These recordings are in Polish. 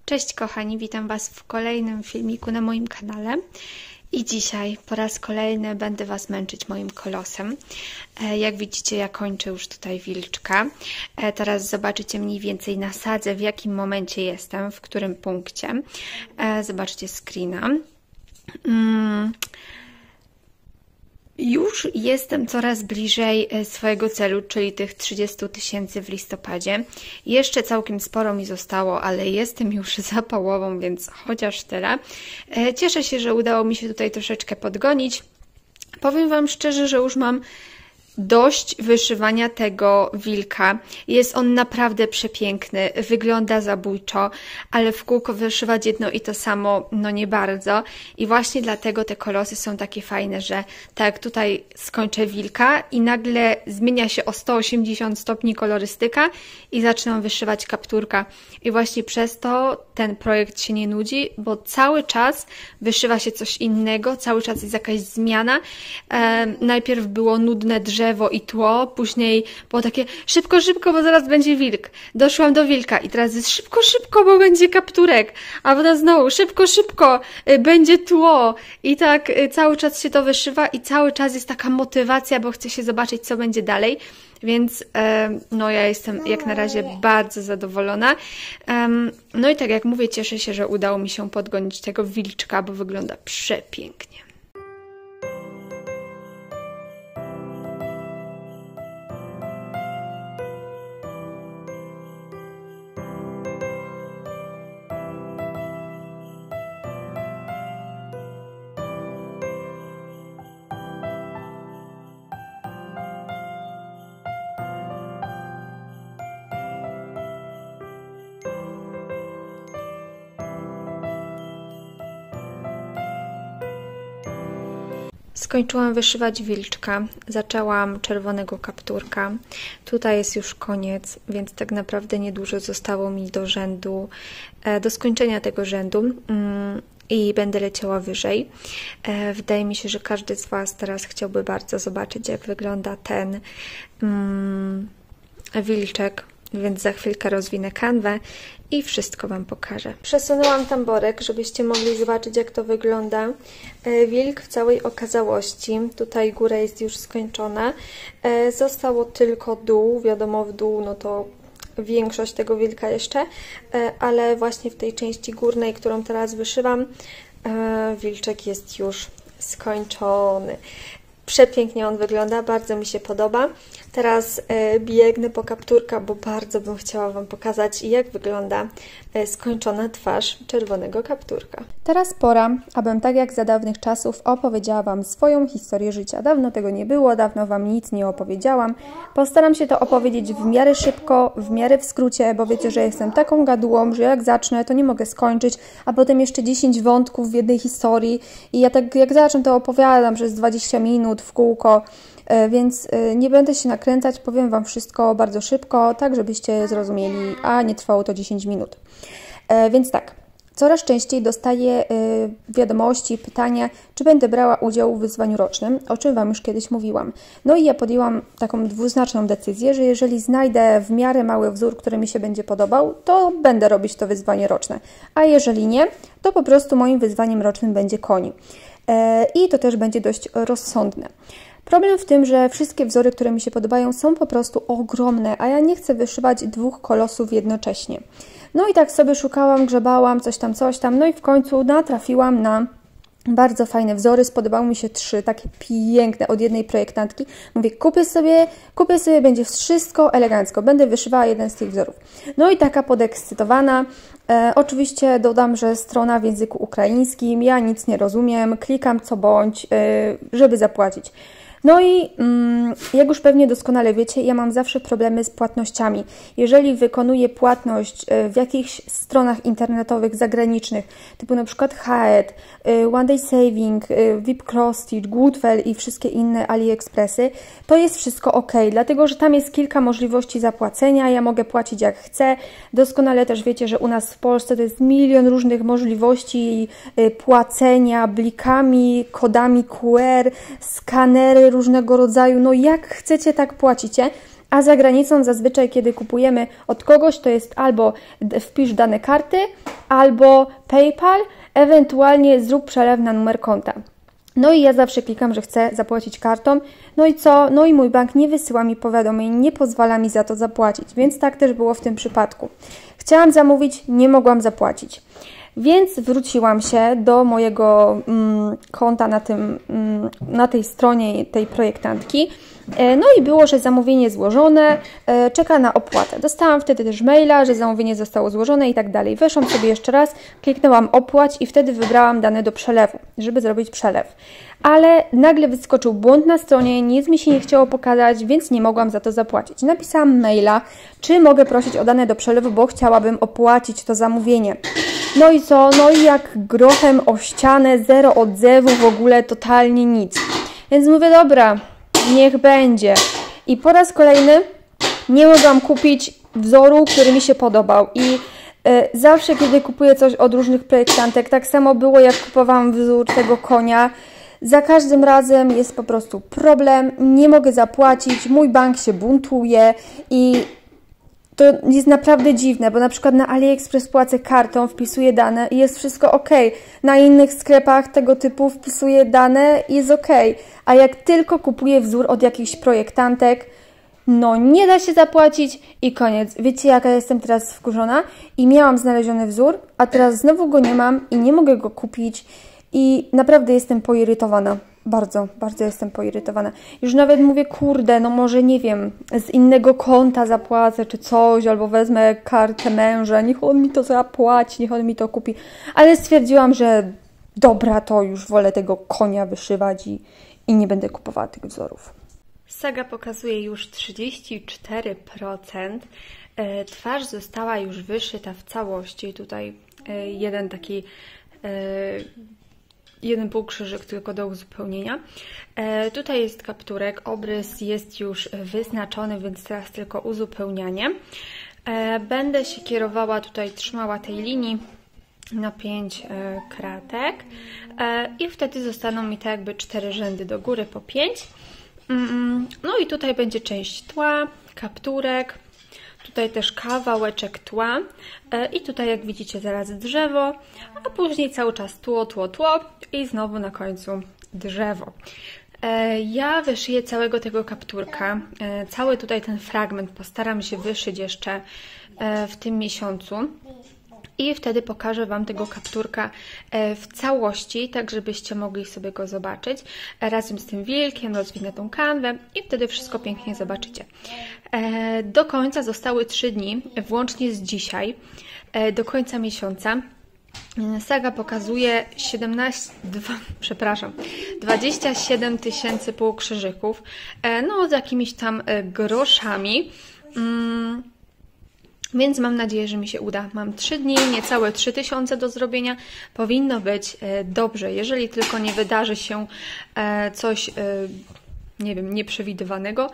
Cześć kochani, witam Was w kolejnym filmiku na moim kanale i dzisiaj po raz kolejny będę Was męczyć moim kolosem. Jak widzicie, ja kończę już tutaj wilczka. Teraz zobaczycie mniej więcej na sadze, w jakim momencie jestem, w którym punkcie. Zobaczcie screena. Już jestem coraz bliżej swojego celu, czyli tych 30 000 w listopadzie. Jeszcze całkiem sporo mi zostało, ale jestem już za połową, więc chociaż tyle. Cieszę się, że udało mi się tutaj troszeczkę podgonić. Powiem Wam szczerze, że już mam dość wyszywania tego wilka. Jest on naprawdę przepiękny, wygląda zabójczo, ale w kółko wyszywać jedno i to samo, no nie bardzo. I właśnie dlatego te kolosy są takie fajne, że tak jak tutaj skończę wilka i nagle zmienia się o 180 stopni kolorystyka i zaczynam wyszywać kapturka. I właśnie przez to ten projekt się nie nudzi, bo cały czas wyszywa się coś innego, cały czas jest jakaś zmiana. Najpierw było nudne drzewo i tło, później było takie szybko, szybko, bo zaraz będzie wilk. Doszłam do wilka i teraz jest szybko, szybko, bo będzie kapturek. A potem znowu szybko, szybko, będzie tło. I tak cały czas się to wyszywa i cały czas jest taka motywacja, bo chcę się zobaczyć, co będzie dalej. Więc no ja jestem jak na razie bardzo zadowolona. No i tak jak mówię, cieszę się, że udało mi się podgonić tego wilczka, bo wygląda przepięknie. Skończyłam wyszywać wilczka, zaczęłam czerwonego kapturka. Tutaj jest już koniec, więc tak naprawdę niedużo zostało mi do rzędu, do skończenia tego rzędu i będę leciała wyżej. Wydaje mi się, że każdy z Was teraz chciałby bardzo zobaczyć, jak wygląda ten wilczek, więc za chwilkę rozwinę kanwę i wszystko Wam pokażę. Przesunęłam tamborek, żebyście mogli zobaczyć, jak to wygląda. Wilk w całej okazałości. Tutaj góra jest już skończona. Zostało tylko dół. Wiadomo, w dół no to większość tego wilka jeszcze, ale właśnie w tej części górnej, którą teraz wyszywam, wilczek jest już skończony. Przepięknie on wygląda, bardzo mi się podoba. Teraz biegnę po kapturka, bo bardzo bym chciała Wam pokazać, jak wygląda skończona twarz czerwonego kapturka. Teraz pora, abym tak jak za dawnych czasów opowiedziała Wam swoją historię życia. Dawno tego nie było, dawno Wam nic nie opowiedziałam. Postaram się to opowiedzieć w miarę szybko, w miarę w skrócie, bo wiecie, że jestem taką gadułą, że jak zacznę, to nie mogę skończyć, a potem jeszcze 10 wątków w jednej historii i ja tak jak zacznę, to opowiadam przez 20 minut w kółko, więc nie będę się nakręcać, powiem Wam wszystko bardzo szybko, tak żebyście zrozumieli, a nie trwało to 10 minut. Więc tak, coraz częściej dostaję wiadomości, pytania, czy będę brała udział w wyzwaniu rocznym, o czym Wam już kiedyś mówiłam. No i ja podjęłam taką dwuznaczną decyzję, że jeżeli znajdę w miarę mały wzór, który mi się będzie podobał, to będę robić to wyzwanie roczne, a jeżeli nie, to po prostu moim wyzwaniem rocznym będzie koń. I to też będzie dość rozsądne. Problem w tym, że wszystkie wzory, które mi się podobają, są po prostu ogromne, a ja nie chcę wyszywać dwóch kolosów jednocześnie. No i tak sobie szukałam, grzebałam, coś tam, no i w końcu natrafiłam na bardzo fajne wzory, spodobały mi się 3, takie piękne, od jednej projektantki. Mówię, kupię sobie, będzie wszystko elegancko, będę wyszywała jeden z tych wzorów. No i taka podekscytowana. Oczywiście dodam, że strona w języku ukraińskim, ja nic nie rozumiem, klikam co bądź, żeby zapłacić. No i jak już pewnie doskonale wiecie, ja mam zawsze problemy z płatnościami. Jeżeli wykonuję płatność w jakichś stronach internetowych zagranicznych, typu na przykład Haet, One Day Saving, VIP Cross Stitch, Goodwell i wszystkie inne AliExpressy, to jest wszystko ok, dlatego że tam jest kilka możliwości zapłacenia, ja mogę płacić jak chcę. Doskonale też wiecie, że u nas w Polsce to jest milion różnych możliwości płacenia blikami, kodami QR, skanery różnego rodzaju, no jak chcecie, tak płacicie. a za granicą zazwyczaj, kiedy kupujemy od kogoś, to jest albo wpisz dane karty, albo PayPal, ewentualnie zrób przelew na numer konta. No i ja zawsze klikam, że chcę zapłacić kartą. No i co? No i mój bank nie wysyła mi powiadomień, nie pozwala mi za to zapłacić, więc tak też było w tym przypadku. Chciałam zamówić, nie mogłam zapłacić. Więc wróciłam się do mojego konta na tej stronie tej projektantki. No i było, że zamówienie złożone, czeka na opłatę. Dostałam wtedy też maila, że zamówienie zostało złożone i tak dalej. Weszłam sobie jeszcze raz, kliknęłam opłać i wtedy wybrałam dane do przelewu, żeby zrobić przelew. Ale nagle wyskoczył błąd na stronie, nic mi się nie chciało pokazać, więc nie mogłam za to zapłacić. Napisałam maila, czy mogę prosić o dane do przelewu, bo chciałabym opłacić to zamówienie. No i co? No i jak grochem o ścianę, zero odzewu, w ogóle totalnie nic. Więc mówię, dobra, niech będzie. I po raz kolejny nie mogłam kupić wzoru, który mi się podobał. I zawsze, kiedy kupuję coś od różnych projektantek, tak samo było, jak kupowałam wzór tego konia. Za każdym razem jest po prostu problem, nie mogę zapłacić, mój bank się buntuje i to jest naprawdę dziwne, bo na przykład na AliExpress płacę kartą, wpisuję dane i jest wszystko ok. Na innych sklepach tego typu wpisuję dane i jest ok. A jak tylko kupuję wzór od jakichś projektantek, no nie da się zapłacić i koniec. Wiecie, jaka jestem teraz wkurzona? I miałam znaleziony wzór, a teraz znowu go nie mam i nie mogę go kupić i naprawdę jestem poirytowana. Bardzo, bardzo jestem poirytowana. Już nawet mówię, kurde, no może nie wiem, z innego konta zapłacę czy coś, albo wezmę kartę męża, niech on mi to zapłaci, niech on mi to kupi. Ale stwierdziłam, że dobra, to już wolę tego konia wyszywać i nie będę kupowała tych wzorów. Saga pokazuje już 34%. Twarz została już wyszyta w całości. Tutaj jeden półkrzyżyk tylko do uzupełnienia. Tutaj jest kapturek, obrys jest już wyznaczony, więc teraz tylko uzupełnianie. Będę się kierowała, tutaj trzymała tej linii na 5 kratek i wtedy zostaną mi tak jakby 4 rzędy do góry po 5. No i tutaj będzie część tła, kapturek, tutaj też kawałeczek tła i tutaj jak widzicie zaraz drzewo, a później cały czas tło i znowu na końcu drzewo. Ja wyszyję całego tego kapturka, cały tutaj ten fragment postaram się wyszyć jeszcze w tym miesiącu. I wtedy pokażę Wam tego kapturka w całości, tak żebyście mogli sobie go zobaczyć. Razem z tym wilkiem rozwinę tą kanwę i wtedy wszystko pięknie zobaczycie. Do końca zostały 3 dni, włącznie z dzisiaj, do końca miesiąca. Saga pokazuje 27 000 półkrzyżyków, no z jakimiś tam groszami. Więc mam nadzieję, że mi się uda. Mam 3 dni, niecałe 3000 do zrobienia. Powinno być dobrze. Jeżeli tylko nie wydarzy się coś, nie wiem, nieprzewidywanego,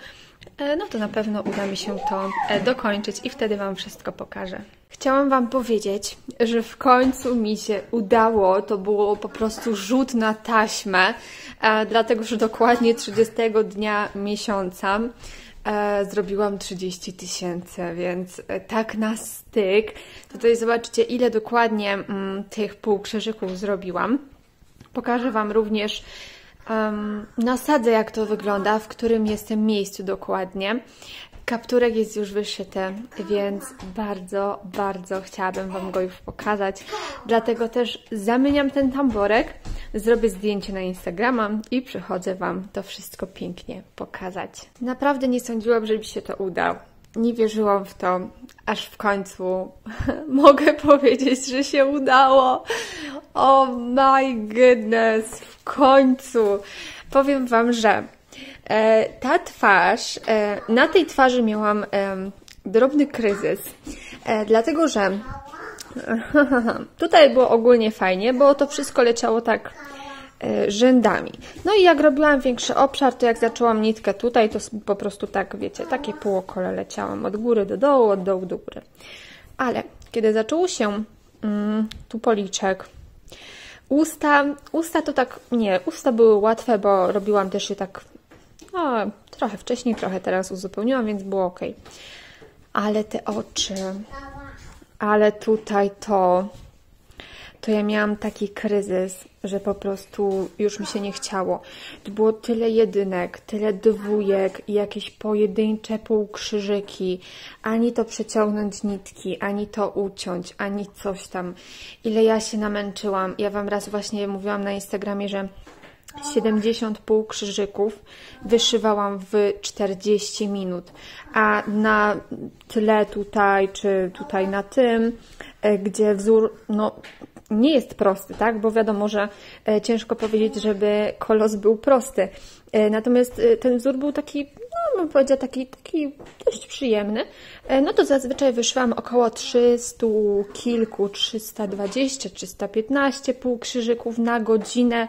no to na pewno uda mi się to dokończyć i wtedy Wam wszystko pokażę. Chciałam Wam powiedzieć, że w końcu mi się udało. To było po prostu rzut na taśmę, dlatego że dokładnie 30 dnia miesiąca zrobiłam 30 000, więc tak na styk. Tutaj zobaczcie, ile dokładnie tych półkrzyżyków zrobiłam. Pokażę Wam również na sadze, jak to wygląda, w którym jestem miejscu dokładnie. Kapturek jest już wyszyty, więc bardzo, bardzo chciałabym Wam go już pokazać. Dlatego też zamieniam ten tamborek, zrobię zdjęcie na Instagrama i przychodzę Wam to wszystko pięknie pokazać. Naprawdę nie sądziłam, że mi się to uda. Nie wierzyłam w to, aż w końcu mogę powiedzieć, że się udało. Oh my goodness, w końcu. Powiem Wam, że ta twarz, na tej twarzy miałam drobny kryzys, dlatego że tutaj było ogólnie fajnie, bo to wszystko leciało tak rzędami. No i jak robiłam większy obszar, to jak zaczęłam nitkę tutaj, to po prostu tak, wiecie, takie półokole leciałam od góry do dołu, od dołu do góry. Ale kiedy zaczęło się tu policzek, usta to tak, nie, usta były łatwe, bo robiłam też je tak trochę wcześniej, trochę teraz uzupełniłam, więc było ok. Ale te oczy, ale tutaj to ja miałam taki kryzys, że po prostu już mi się nie chciało. To było tyle jedynek, tyle dwójek i jakieś pojedyncze półkrzyżyki. Ani to przeciągnąć nitki, ani to uciąć, ani coś tam. Ile ja się namęczyłam. Ja Wam raz właśnie mówiłam na Instagramie, że 70 półkrzyżyków wyszywałam w 40 minut, a na tle tutaj, czy tutaj na tym, gdzie wzór, no nie jest prosty, tak? Bo wiadomo, że ciężko powiedzieć, żeby kolos był prosty. Natomiast ten wzór był taki, no bym powiedziała, taki dość przyjemny. No to zazwyczaj wyszłam około 300 kilku, 320, 315 półkrzyżyków na godzinę,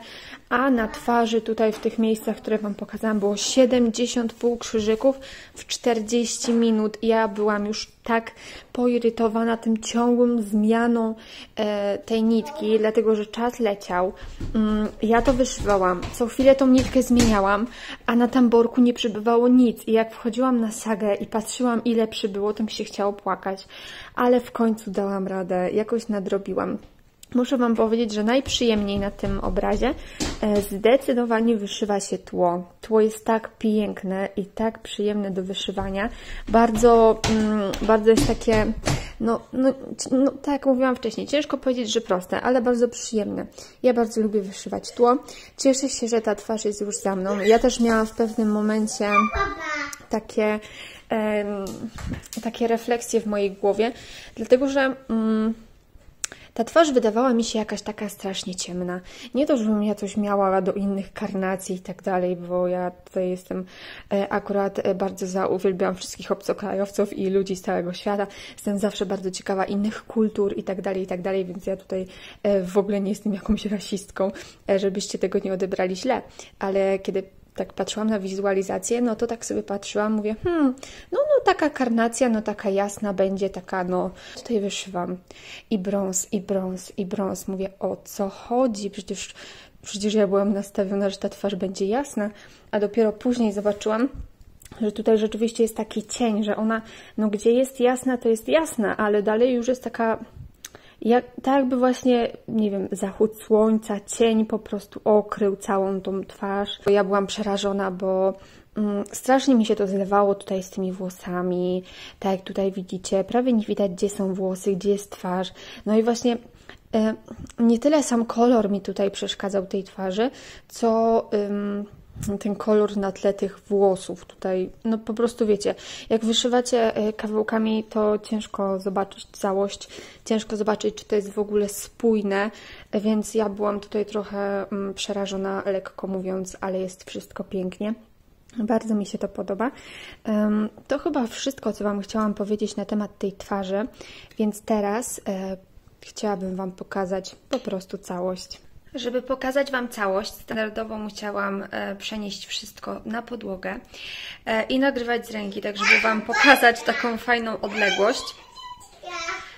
a na twarzy tutaj w tych miejscach, które Wam pokazałam, było 70 półkrzyżyków w 40 minut. Ja byłam już tak poirytowana tym ciągłym zmianą tej nitki, dlatego że czas leciał. Ja to wyszywałam, co chwilę tą nitkę zmieniałam, a na tamborku nie przybywało nic. I jak wchodziłam na sagę i patrzyłam, ile przybyło, to mi się chciało płakać. Ale w końcu dałam radę, jakoś nadrobiłam. Muszę Wam powiedzieć, że najprzyjemniej na tym obrazie zdecydowanie wyszywa się tło. Tło jest tak piękne i tak przyjemne do wyszywania. Bardzo jest takie, no tak jak mówiłam wcześniej, ciężko powiedzieć, że proste, ale bardzo przyjemne. Ja bardzo lubię wyszywać tło. Cieszę się, że ta twarz jest już za mną. Ja też miałam w pewnym momencie takie refleksje w mojej głowie, dlatego że ta twarz wydawała mi się jakaś taka strasznie ciemna. Nie to, żebym ja coś miała do innych karnacji i tak dalej, bo ja tutaj jestem akurat bardzo uwielbiam wszystkich obcokrajowców i ludzi z całego świata. Jestem zawsze bardzo ciekawa innych kultur i tak dalej, więc ja tutaj w ogóle nie jestem jakąś rasistką, żebyście tego nie odebrali źle. Ale kiedy tak patrzyłam na wizualizację, no to tak sobie patrzyłam, mówię, no taka karnacja, no taka jasna będzie, taka no, tutaj wyszywam i brąz. Mówię, o co chodzi? Przecież ja byłam nastawiona, że ta twarz będzie jasna, a dopiero później zobaczyłam, że tutaj rzeczywiście jest taki cień, że ona, no gdzie jest jasna, to jest jasna, ale dalej już jest taka, tak jakby właśnie, nie wiem, zachód słońca, cień po prostu okrył całą tą twarz. Ja byłam przerażona, bo strasznie mi się to zlewało tutaj z tymi włosami. Tak jak tutaj widzicie, prawie nie widać, gdzie są włosy, gdzie jest twarz. No i właśnie nie tyle sam kolor mi tutaj przeszkadzał tej twarzy, co ten kolor na tle tych włosów tutaj, no po prostu wiecie, jak wyszywacie kawałkami, to ciężko zobaczyć całość, ciężko zobaczyć, czy to jest w ogóle spójne, więc ja byłam tutaj trochę przerażona, lekko mówiąc, ale jest wszystko pięknie. Bardzo mi się to podoba. To chyba wszystko, co Wam chciałam powiedzieć na temat tej twarzy, więc teraz chciałabym Wam pokazać po prostu całość. Żeby pokazać Wam całość, standardowo musiałam przenieść wszystko na podłogę i nagrywać z ręki, tak żeby Wam pokazać taką fajną odległość.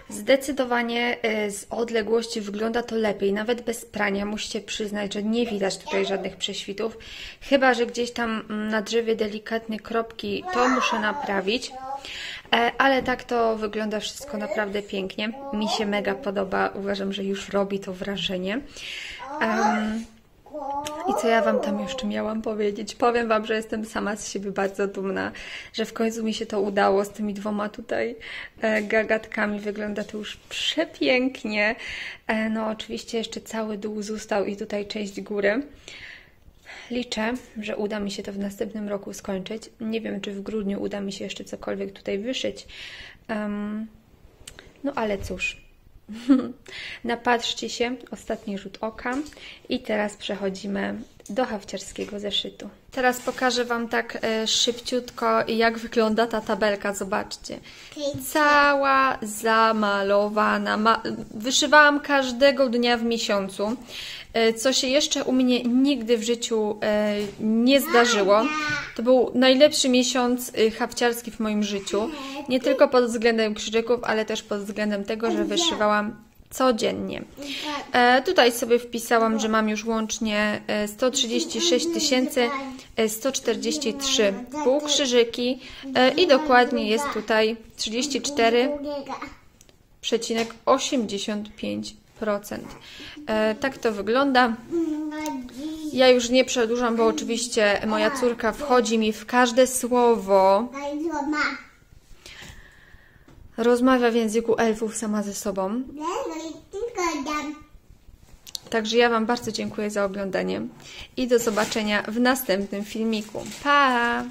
Zdecydowanie z odległości wygląda to lepiej, nawet bez prania. Musicie przyznać, że nie widać tutaj żadnych prześwitów, chyba że gdzieś tam na drzewie delikatne kropki, to muszę naprawić. Ale tak to wygląda wszystko naprawdę pięknie. Mi się mega podoba, uważam, że już robi to wrażenie. I co ja Wam tam jeszcze miałam powiedzieć? Powiem Wam, że jestem sama z siebie bardzo dumna, że w końcu mi się to udało z tymi dwoma tutaj gagatkami. Wygląda to już przepięknie. No oczywiście jeszcze cały dół został i tutaj część góry. Liczę, że uda mi się to w następnym roku skończyć. Nie wiem, czy w grudniu uda mi się jeszcze cokolwiek tutaj wyszyć. No ale cóż. Napatrzcie się, ostatni rzut oka i teraz przechodzimy do hafciarskiego zeszytu. Teraz pokażę Wam tak szybciutko, jak wygląda ta tabelka. Zobaczcie. Cała zamalowana. Wyszywałam każdego dnia w miesiącu, co się jeszcze u mnie nigdy w życiu nie zdarzyło. To był najlepszy miesiąc hafciarski w moim życiu. Nie tylko pod względem krzyżyków, ale też pod względem tego, że wyszywałam codziennie. Tutaj sobie wpisałam, że mam już łącznie 136 143 półkrzyżyki i dokładnie jest tutaj 34,85%. Tak to wygląda. Ja już nie przedłużam, bo oczywiście moja córka wchodzi mi w każde słowo. Rozmawia w języku elfów sama ze sobą. Także ja Wam bardzo dziękuję za oglądanie i do zobaczenia w następnym filmiku. Pa!